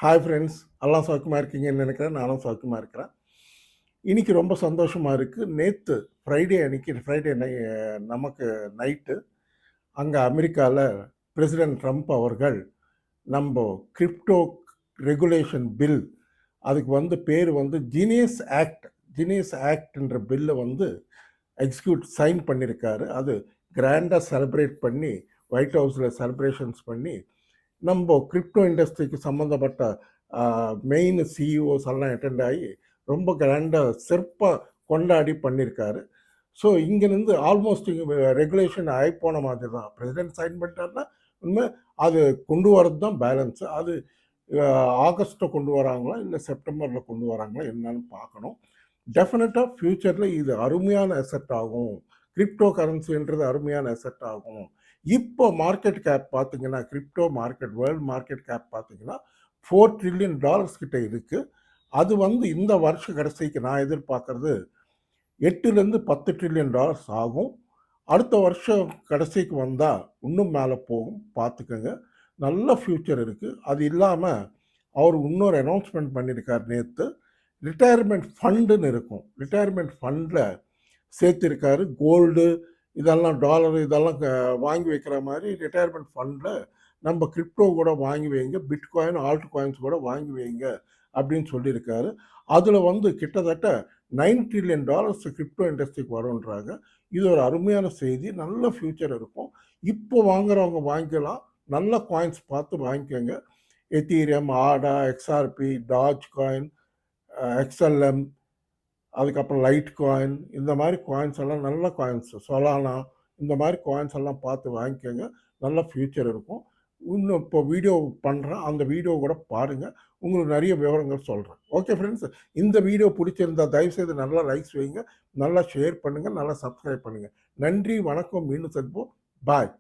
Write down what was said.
Hi friends, எல்லாம் சௌக்கியமாக இருக்கீங்கன்னு நினைக்கிறேன். நானும் சௌக்கியமாக இருக்கிறேன். இன்னைக்கு ரொம்ப சந்தோஷமா இருக்கு. நேத்து ஃப்ரைடே நமக்கு நைட்டு அங்க அமெரிக்கால பிரசிடென்ட் ட்ரம்ப் அவர்கள் நம்ப கிரிப்டோ ரெகுலேஷன் பில், அதுக்கு பேரு ஜீனியஸ் ஆக்ட்ன்ற பில்ல சைன் பண்ணியிருக்காரு. அது கிராண்டா செலிப்ரேட் பண்ணி ஒயிட் ஹவுஸ்ல செலிப்ரேஷன்ஸ் பண்ணி நம்ம கிரிப்டோ இண்டஸ்ட்ரிக்கு சம்மந்தப்பட்ட மெயின் சிஇஓஸ் எல்லாம் அட்டெண்ட் ஆகி ரொம்ப கிராண்டாக சிறப்பாக கொண்டாடி பண்ணியிருக்காரு. ஸோ இங்கேருந்து ஆல்மோஸ்ட் ரெகுலேஷன் ஆகி போன மாதிரி தான். பிரசிடென்ட் சைன் பண்ணிட்டாருன்னா உண்மை அது கொண்டு வரது தான் பேலன்ஸு. அது ஆகஸ்ட்டில் கொண்டு வராங்களா இல்லை செப்டம்பரில் கொண்டு வராங்களா என்னன்னு பார்க்கணும். டெஃபினட்டாக ஃப்யூச்சரில் இது அருமையான அசெட் ஆகும். கிரிப்டோ கரன்சின்றது அருமையான அசெட் ஆகும். இப்போ மார்க்கெட் கேப் பார்த்தீங்கன்னா, crypto market world market cap பார்த்தீங்கன்னா $4 trillion கிட்ட இருக்கு. அது இந்த வருஷ கடைசிக்கு நான் எதிர்பார்க்கறது 8லேருந்து $10 trillion ஆகும். அடுத்த வருஷம் கடைசிக்கு வந்தால் இன்னும் மேலே போகும், பார்த்துக்கோங்க. நல்ல ஃப்யூச்சர் இருக்குது. அது இல்லாமல் அவர் இன்னொரு அனௌன்ஸ்மெண்ட் பண்ணியிருக்கார் நேற்று. ரிட்டையர்மெண்ட் ஃபண்டுன்னு இருக்கும். ரிட்டையர்மெண்ட் ஃபண்டில் சேர்த்திருக்காரு. கோல்டு இதெல்லாம் டாலர் இதெல்லாம் வாங்கி வைக்கிற மாதிரி ரிட்டையர்மெண்ட் ஃபண்டில் நம்ம கிரிப்டோ கூட வாங்கி வைங்க, பிட்காயின் ஆல்ட் காயின்ஸ் கூட வாங்கி வைங்க அப்படின்னு சொல்லியிருக்காரு. அதில் கிட்டத்தட்ட $9 trillion கிரிப்டோ இண்டஸ்ட்ரிக்கு வரும்ன்றாங்க. இது ஒரு அருமையான செய்தி. நல்ல ஃப்யூச்சர் இருக்கும். இப்போ வாங்குறவங்க வாங்கிக்கலாம். நல்ல காயின்ஸ் பார்த்து வாங்கிக்கோங்க. எத்தீரியம், ஆடா, எக்ஸ்ஆர்பி, டாஜ் காயின், எக்ஸ்எல்எம், அதுக்கப்புறம் லைட் காயின், இந்த மாதிரி காயின்ஸ் எல்லாம் நல்ல காயின்ஸ், சொலானா, இந்த மாதிரி காயின்ஸ் எல்லாம் பார்த்து வாங்கிக்கோங்க. நல்ல ஃப்யூச்சர் இருக்கும். இன்னும் இப்போ வீடியோ பண்ணுறேன், அந்த வீடியோ கூட பாருங்கள். உங்களுக்கு நிறைய விவரங்கள் சொல்கிறேன். ஓகே ஃப்ரெண்ட்ஸ், இந்த வீடியோ பிடிச்சிருந்தா தயவுசெய்து நல்லா லைக்ஸ் வைங்க, நல்லா ஷேர் பண்ணுங்கள், நல்லா சப்ஸ்கிரைப் பண்ணுங்கள். நன்றி, வணக்கம், மீண்டும் சந்திப்போம். பாய்.